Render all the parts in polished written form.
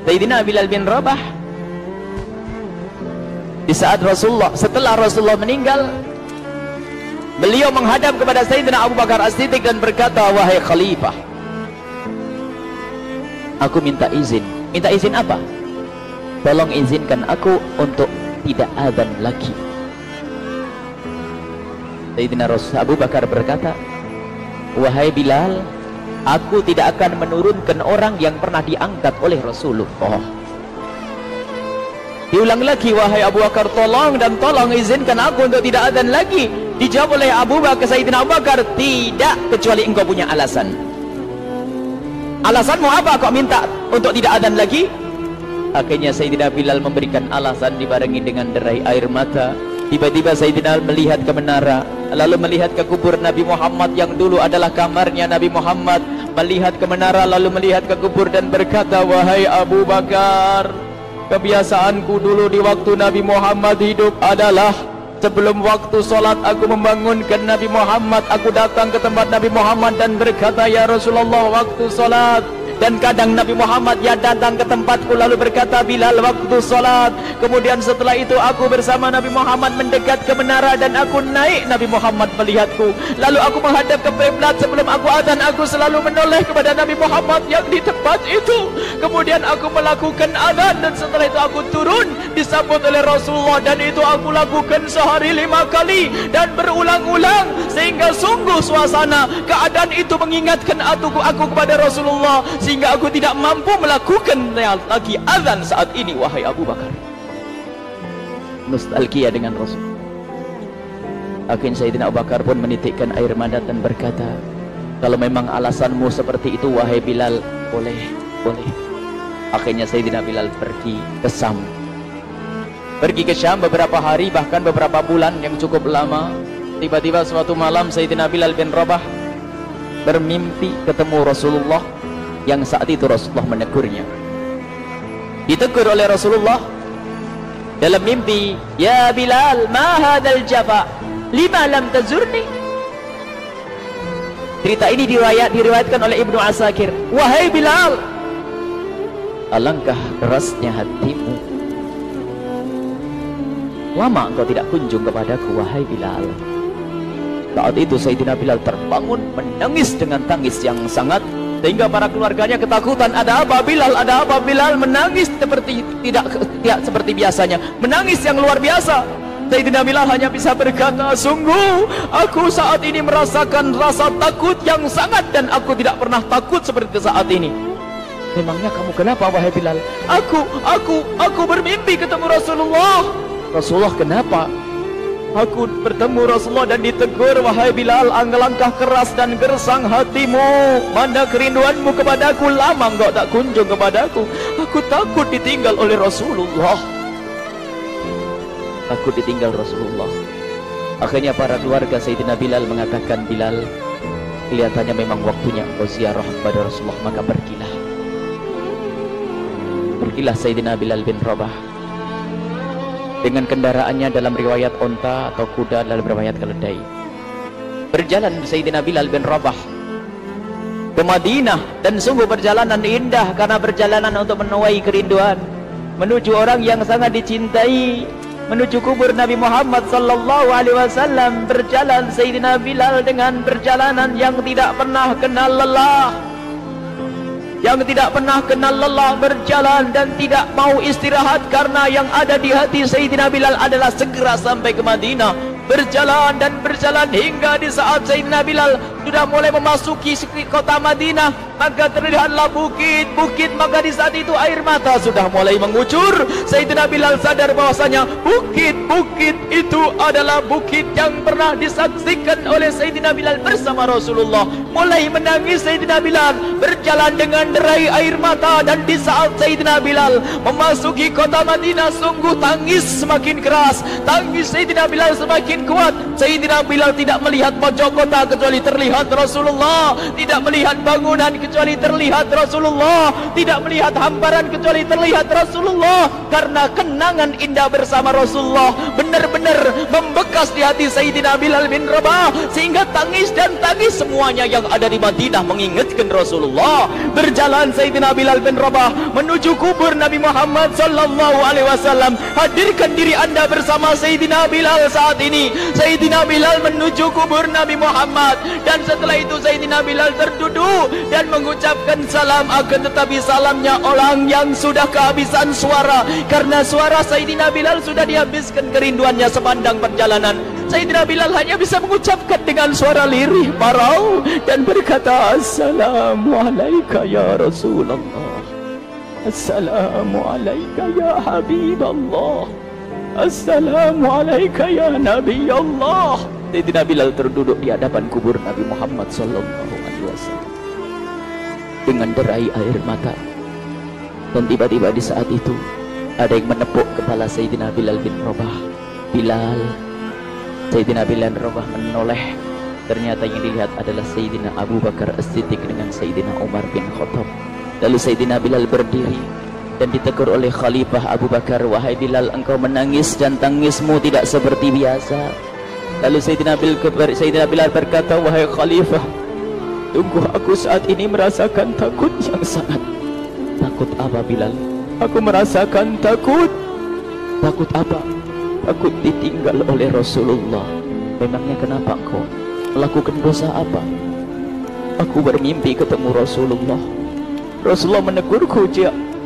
Sayyidina Bilal bin Rabah. Di saat setelah Rasulullah meninggal, beliau menghadap kepada Sayyidina Abu Bakar As-Siddiq dan berkata, wahai khalifah, aku minta izin. Minta izin apa? Tolong izinkan aku untuk tidak adzan lagi. Sayyidina Abu Bakar berkata, wahai Bilal, aku tidak akan menurunkan orang yang pernah diangkat oleh Rasulullah. Diulang lagi, wahai Abu Bakar, tolong dan tolong izinkan aku untuk tidak adzan lagi. Dijawab oleh Abu Bakar, Sayyidina Abu Bakar, tidak, kecuali engkau punya alasan. Alasanmu apa kau minta untuk tidak adzan lagi? Akhirnya Sayyidina Bilal memberikan alasan dibarengi dengan derai air mata. Tiba-tiba Sayyidina melihat ke menara, lalu melihat ke kubur Nabi Muhammad yang dulu adalah kamarnya Nabi Muhammad. Melihat ke menara, lalu melihat ke kubur dan berkata, wahai Abu Bakar, kebiasaanku dulu di waktu Nabi Muhammad hidup adalah sebelum waktu sholat aku membangunkan Nabi Muhammad. Aku datang ke tempat Nabi Muhammad dan berkata, ya Rasulullah, waktu sholat. Dan kadang Nabi Muhammad ya datang ke tempatku lalu berkata, Bilal, waktu sholat. Kemudian setelah itu aku bersama Nabi Muhammad mendekat ke menara dan aku naik. Nabi Muhammad melihatku, lalu aku menghadap ke kiblat. Sebelum aku adzan, aku selalu menoleh kepada Nabi Muhammad yang di tempat itu. Kemudian aku melakukan adzan dan setelah itu aku turun disambut oleh Rasulullah, dan itu aku lakukan sehari 5 kali dan berulang-ulang, sehingga sungguh suasana keadaan itu mengingatkan aku kepada Rasulullah, sehingga aku tidak mampu melakukan lagi azan saat ini. Wahai Abu Bakar, nostalgia dengan Rasul. Akhirnya Sayyidina Abu Bakar pun menitikkan air mata dan berkata, kalau memang alasanmu seperti itu wahai Bilal, boleh. Akhirnya Sayyidina Bilal pergi ke Syam. Beberapa hari, bahkan beberapa bulan yang cukup lama. Tiba-tiba suatu malam Sayyidina Bilal bin Rabah bermimpi ketemu Rasulullah, yang saat itu Rasulullah menegurnya. Ditegur oleh Rasulullah dalam mimpi, ya Bilal, ma hadzal jafa, lima lam tazurni. Cerita ini diriwayatkan oleh Ibnu Asakir. Wahai Bilal, alangkah kerasnya hatimu, lama engkau tidak kunjung kepadaku wahai Bilal. Saat itu Sayyidina Bilal terbangun menangis dengan tangis yang sangat, sehingga para keluarganya ketakutan. Ada apa Bilal? Ada apa Bilal? Menangis seperti tidak seperti biasanya, menangis yang luar biasa. Sayyidina Bilal hanya bisa berkata, sungguh aku saat ini merasakan rasa takut yang sangat, dan aku tidak pernah takut seperti saat ini. Memangnya kamu kenapa wahai Bilal? Aku bermimpi ketemu Rasulullah. Rasulullah kenapa? Aku bertemu Rasulullah dan ditegur, wahai Bilal, alangkah keras dan gersang hatimu, mana kerinduanmu kepadaku, lama engkau tak kunjung kepadaku. Aku takut ditinggal oleh Rasulullah. Takut ditinggal Rasulullah. Akhirnya para keluarga Sayyidina Bilal mengatakan, Bilal, kelihatannya memang waktunya engkau ziarah kepada Rasulullah, maka pergilah. Pergilah Sayyidina Bilal bin Rabah dengan kendaraannya, dalam riwayat onta atau kuda, dalam riwayat keledai. Berjalan Sayyidina Bilal bin Rabah ke Madinah, dan sungguh perjalanan indah karena perjalanan untuk menuai kerinduan, menuju orang yang sangat dicintai, menuju kubur Nabi Muhammad sallallahu alaihi wasallam. Berjalan Sayyidina Bilal dengan perjalanan yang tidak pernah kenal lelah, berjalan dan tidak mau istirahat, karena yang ada di hati Sayyidina Bilal adalah segera sampai ke Madinah. Berjalan dan berjalan hingga di saat Sayyidina Bilal sudah mulai memasuki kota Madinah, maka terlihatlah bukit-bukit. Maka di saat itu air mata sudah mulai mengucur. Sayyidina Bilal sadar bahwasanya bukit-bukit itu adalah bukit yang pernah disaksikan oleh Sayyidina Bilal bersama Rasulullah. Mulai menangis Sayyidina Bilal, berjalan dengan derai air mata. Dan di saat Sayyidina Bilal memasuki kota Madinah, sungguh tangis semakin keras, tangis Sayyidina Bilal semakin kuat. Sayyidina Bilal tidak melihat pojok kota kecuali terlihat Rasulullah, tidak melihat bangunan kecuali terlihat Rasulullah, tidak melihat hamparan kecuali terlihat Rasulullah, karena kenangan indah bersama Rasulullah benar-benar membekas di hati Sayyidina Bilal bin Rabah, sehingga tangis dan tangis semuanya yang ada di Madinah mengingatkan Rasulullah. Berjalan Sayyidina Bilal bin Rabah menuju kubur Nabi Muhammad sallallahu alaihi wasallam. Hadirkan diri Anda bersama Sayyidina Bilal saat ini. Sayyidina Bilal menuju kubur Nabi Muhammad, dan setelah itu Sayyidina Bilal terduduk dan mengucapkan salam, akan tetapi salamnya orang yang sudah kehabisan suara, karena suara Sayyidina Bilal sudah dihabiskan kerinduannya sepanjang perjalanan. Sayyidina Bilal hanya bisa mengucapkan dengan suara lirih parau dan berkata, Assalamualaikum ya Rasulullah, Assalamualaikum ya Habiballah, Assalamualaikum ya Nabi Allah. Sayyidina Bilal terduduk di hadapan kubur Nabi Muhammad sallallahu alaihi wasallam dengan derai air mata. Dan tiba-tiba di saat itu ada yang menepuk kepala Sayyidina Bilal bin Rabah. Bilal. Sayyidina Bilal bin Rabah menoleh. Ternyata yang dilihat adalah Sayyidina Abu Bakar As-Siddiq dengan Sayyidina Umar bin Khattab. Lalu Sayyidina Bilal berdiri dan ditegur oleh Khalifah Abu Bakar, wahai Bilal, engkau menangis dan tangismu tidak seperti biasa. Lalu Sayyidina Bilal berkata, wahai Khalifah, tunggu, aku saat ini merasakan takut yang sangat. Takut apa Bilal? Aku merasakan takut. Takut apa? Takut ditinggal oleh Rasulullah. Memangnya kenapa engkau? Melakukan dosa apa? Aku bermimpi ketemu Rasulullah. Rasulullah menegurku,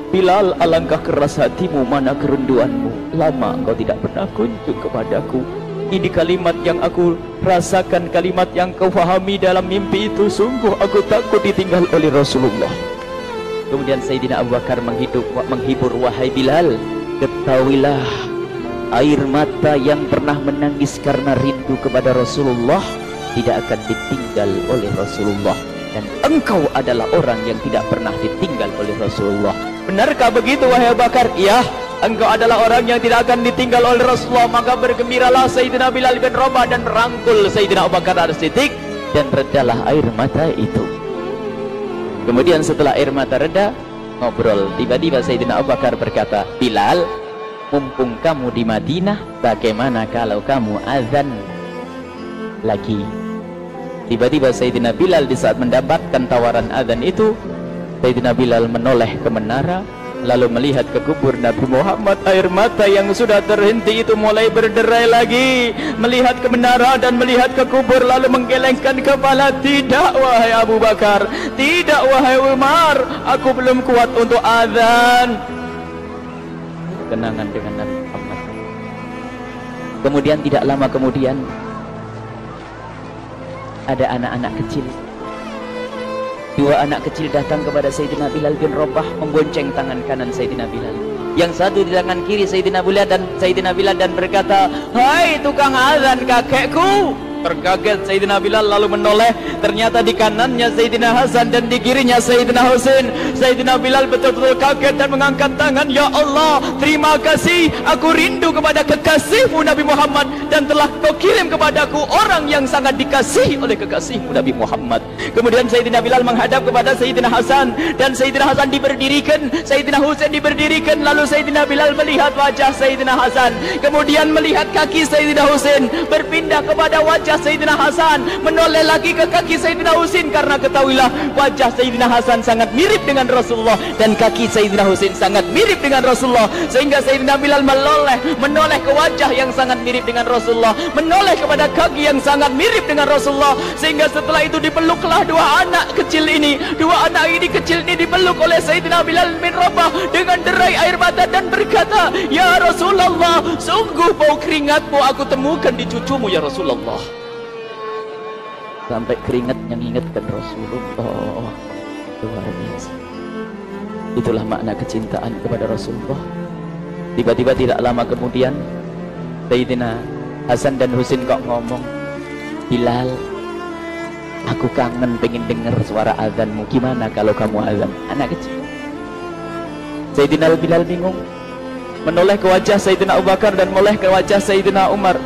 Bilal, alangkah keras hatimu, mana kerinduanmu. Lama engkau tidak pernah kunjung kepadaku. Ini kalimat yang aku rasakan, kalimat yang kau fahami dalam mimpi itu. Sungguh aku takut ditinggal oleh Rasulullah. Kemudian Sayyidina Abu Bakar menghibur, wahai Bilal, ketahuilah, air mata yang pernah menangis karena rindu kepada Rasulullah tidak akan ditinggal oleh Rasulullah, dan engkau adalah orang yang tidak pernah ditinggal oleh Rasulullah. Benarkah begitu wahai Abu Bakar? Iya, engkau adalah orang yang tidak akan ditinggal oleh Rasulullah. Maka bergembiralah Sayyidina Bilal bin Rabah dan merangkul Sayyidina Abu Bakar As-Siddiq, dan redalah air mata itu. Kemudian setelah air mata reda, ngobrol. Tiba-tiba Sayyidina Abu Bakar berkata, Bilal, mumpung kamu di Madinah, bagaimana kalau kamu azan lagi? Tiba-tiba Sayyidina Bilal di saat mendapatkan tawaran azan itu, Sayyidina Bilal menoleh ke menara, lalu melihat ke kubur Nabi Muhammad. Air mata yang sudah terhenti itu mulai berderai lagi. Melihat ke menara dan melihat ke kubur, lalu menggelengkan kepala. Tidak wahai Abu Bakar, tidak wahai Umar, aku belum kuat untuk azan. Kenangan dengan Nabi Muhammad. Kemudian tidak lama kemudian ada anak-anak kecil. Dua anak kecil datang kepada Sayyidina Bilal bin Rabah, membonceng tangan kanan Sayyidina Bilal. Yang satu di tangan kiri Sayyidina Bilal dan berkata, hai tukang azan kakekku. Terkaget Sayyidina Bilal lalu menoleh. Ternyata di kanannya Sayyidina Hasan dan di kirinya Sayyidina Husain. Sayyidina Bilal betul-betul kaget dan mengangkat tangan, ya Allah, terima kasih, aku rindu kepada kekasihmu Nabi Muhammad, dan telah kau kirim kepadaku orang yang sangat dikasihi oleh kekasihmu Nabi Muhammad. Kemudian Sayyidina Bilal menghadap kepada Sayyidina Hasan, dan Sayyidina Hasan diberdirikan, Sayyidina Husain diberdirikan. Lalu Sayyidina Bilal melihat wajah Sayyidina Hasan, kemudian melihat kaki Sayyidina Husain, berpindah kepada wajah Sayyidina Hasan, menoleh lagi ke kaki Sayyidina Husain, karena ketahuilah wajah Sayyidina Hasan sangat mirip dengan Rasulullah dan kaki Sayyidina Husain sangat mirip dengan Rasulullah, sehingga Sayyidina Bilal menoleh ke wajah yang sangat mirip dengan Rasulullah, menoleh kepada kaki yang sangat mirip dengan Rasulullah, sehingga setelah itu dipeluklah dua anak kecil ini. Dua anak ini kecil ini dipeluk oleh Sayyidina Bilal bin Rabah dengan derai air mata dan berkata, ya Rasulullah, sungguh bau keringatmu aku temukan di cucumu ya Rasulullah. Sampai keringat yang ingatkan Rasulullah. Luar biasa. Itulah makna kecintaan kepada Rasulullah. Tiba-tiba tidak lama kemudian Sayyidina Hasan dan Husain kok ngomong, Bilal, aku kangen pengen dengar suara azanmu. Gimana kalau kamu azan? Anak kecil. Sayyidina Bilal bingung, menoleh ke wajah Sayyidina Abu Bakar dan menoleh ke wajah Sayyidina Umar.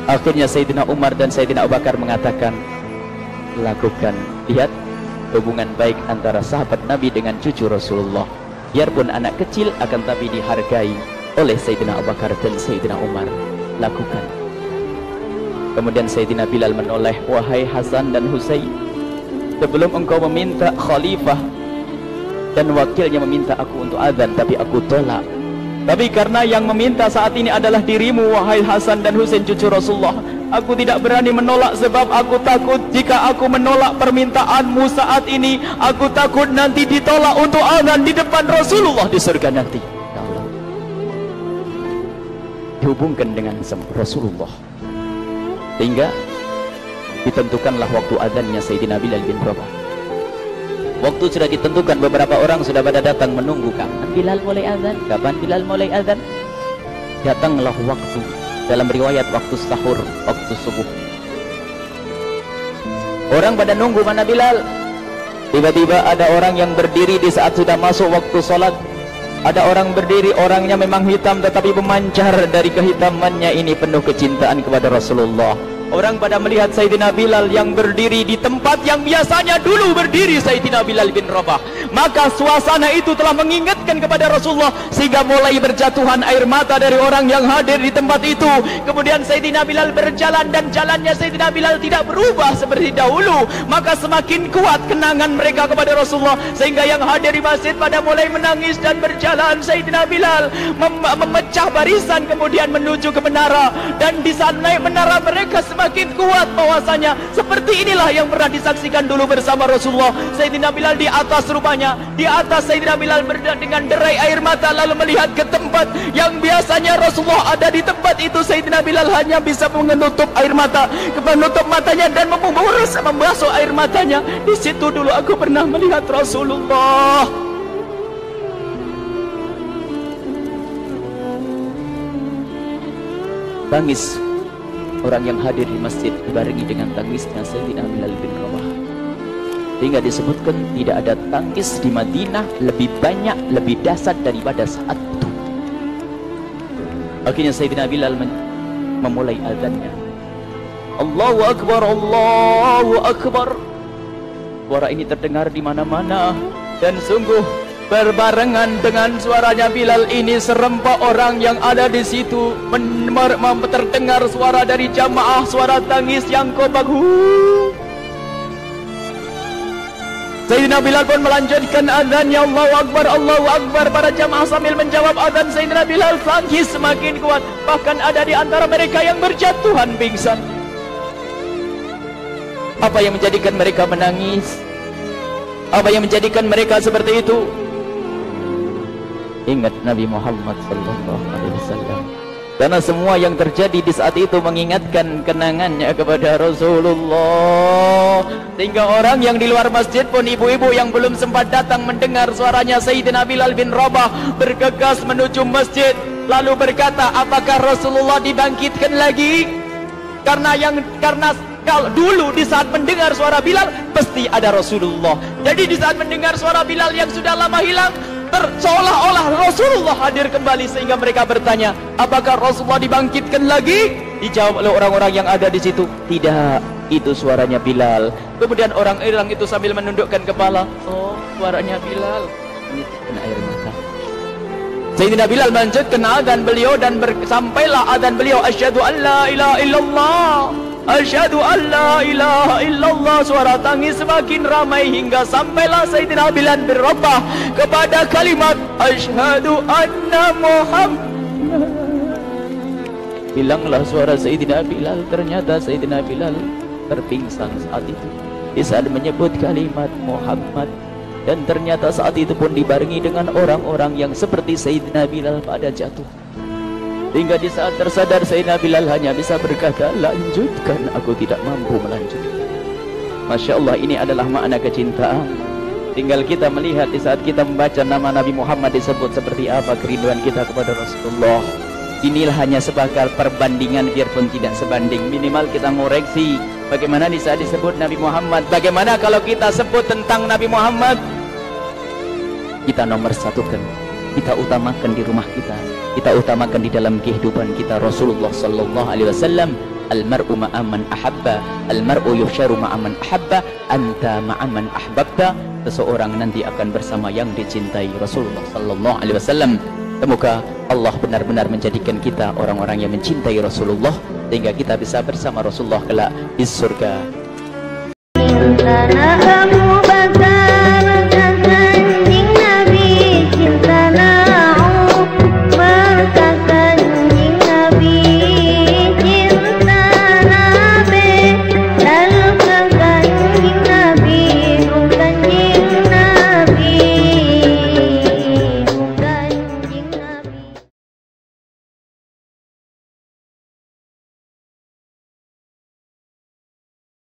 Akhirnya Sayyidina Umar dan Sayyidina Abu Bakar mengatakan, lakukan. Lihat hubungan baik antara sahabat Nabi dengan cucu Rasulullah. Biarpun anak kecil akan tapi dihargai. oleh Sayyidina Abu Bakar dan Sayyidina Umar, lakukan. Kemudian Sayyidina Bilal menoleh, wahai Hasan dan Husain, sebelum engkau meminta khalifah dan wakilnya meminta aku untuk azan, tapi aku tolak. Tapi karena yang meminta saat ini adalah dirimu, wahai Hasan dan Husain cucu Rasulullah, aku tidak berani menolak, sebab aku takut jika aku menolak permintaanmu saat ini, aku takut nanti ditolak untuk azan di depan Rasulullah di surga nanti. Ya Allah, dihubungkan dengan Rasulullah, sehingga ditentukanlah waktu azannya Sayyidina Bilal bin Rabah. Waktu sudah ditentukan, beberapa orang sudah pada datang menunggu, kapan Bilal mulai azan, kapan Bilal mulai azan. Datanglah waktu, dalam riwayat waktu sahur, waktu subuh. Orang pada nunggu mana Bilal. Tiba-tiba ada orang yang berdiri di saat sudah masuk waktu sholat. Ada orang berdiri, orangnya memang hitam tetapi memancar dari kehitamannya ini penuh kecintaan kepada Rasulullah. Orang pada melihat Sayyidina Bilal yang berdiri di tempat yang biasanya dulu berdiri Sayyidina Bilal bin Rabah. Maka suasana itu telah mengingatkan kepada Rasulullah, sehingga mulai berjatuhan air mata dari orang yang hadir di tempat itu. Kemudian Sayyidina Bilal berjalan, dan jalannya Sayyidina Bilal tidak berubah seperti dahulu. Maka semakin kuat kenangan mereka kepada Rasulullah, sehingga yang hadir di masjid pada mulai menangis dan berjalan. Sayyidina Bilal memecah barisan kemudian menuju ke menara, dan di saat naik menara mereka semakin kuat bahwasanya seperti inilah yang pernah disaksikan dulu bersama Rasulullah. Sayyidina Bilal di atas, rupanya di atas Sayyidina Bilal dengan derai air mata, lalu melihat ke tempat yang biasanya Rasulullah ada di tempat itu. Sayyidina Bilal hanya bisa menutup air mata, menutup matanya dan membasuh air matanya. Di situ dulu aku pernah melihat Rasulullah. Tangis orang yang hadir di masjid dibarengi dengan tangisnya Sayyidina Bilal bin Rabah, sehingga disebutkan tidak ada tangis di Madinah lebih banyak, lebih dahsyat daripada saat itu. Akhirnya Sayyidina Bilal memulai azannya. Allahu Akbar, Allahu Akbar. Suara ini terdengar di mana-mana, dan sungguh berbarengan dengan suaranya Bilal ini serempak orang yang ada di situ terdengar suara dari jamaah, suara tangis yang kompak. Sayyidina Bilal pun melanjutkan azannya, Allahu Akbar, Allahu Akbar. Para jamaah sambil menjawab azan Sayyidina Bilal, tangis semakin kuat. Bahkan ada di antara mereka yang berjatuhan pingsan. Apa yang menjadikan mereka menangis? Apa yang menjadikan mereka seperti itu? Ingat Nabi Muhammad sallallahu alaihi wasallam. Karena semua yang terjadi di saat itu mengingatkan kenangannya kepada Rasulullah, sehingga orang yang di luar masjid pun, ibu-ibu yang belum sempat datang mendengar suaranya Sayyidina Bilal bin Rabah, bergegas menuju masjid lalu berkata, apakah Rasulullah dibangkitkan lagi? Karena kalau dulu di saat mendengar suara Bilal pasti ada Rasulullah. Jadi di saat mendengar suara Bilal yang sudah lama hilang, seolah-olah Rasulullah hadir kembali, sehingga mereka bertanya, apakah Rasulullah dibangkitkan lagi? Dijawab oleh orang-orang yang ada di situ, tidak, itu suaranya Bilal. Kemudian orang-orang itu sambil menundukkan kepala, oh suaranya Bilal. Ini kena air mata. Sayyidina Bilal melanjutkan azan beliau, dan sampailah azan beliau, asyhadu an la ilaha illallah, asyhadu an la ilaha illallah. Suara tangis semakin ramai hingga sampailah Sayyidina Bilal bin Rabah kepada kalimat asyhadu anna Muhammad. Hilanglah suara Sayyidina Bilal. Ternyata Sayyidina Bilal terpingsan saat itu di saat menyebut kalimat Muhammad, dan ternyata saat itu pun dibarengi dengan orang-orang yang seperti Sayyidina Bilal pada jatuh. Hingga di saat tersadar Sayyidina Bilal hanya bisa berkata, lanjutkan, aku tidak mampu melanjutkan. Masya Allah, ini adalah makna kecintaan. Tinggal kita melihat di saat kita membaca nama Nabi Muhammad disebut seperti apa kerinduan kita kepada Rasulullah. Inilah hanya sebagai perbandingan, biarpun tidak sebanding, minimal kita ngoreksi bagaimana di saat disebut Nabi Muhammad. Bagaimana kalau kita sebut tentang Nabi Muhammad, kita nomor satukan, kita utamakan di rumah kita utamakan di dalam kehidupan kita Rasulullah sallallahu alaihi wasallam. Almar'u ma'aman ahabba, almar'u yuhsyaru ma'aman ahabba, anta ma'aman ahbabta. Seseorang nanti akan bersama yang dicintai Rasulullah sallallahu alaihi wasallam. Semoga Allah benar-benar menjadikan kita orang-orang yang mencintai Rasulullah, sehingga kita bisa bersama Rasulullah kelak di surga.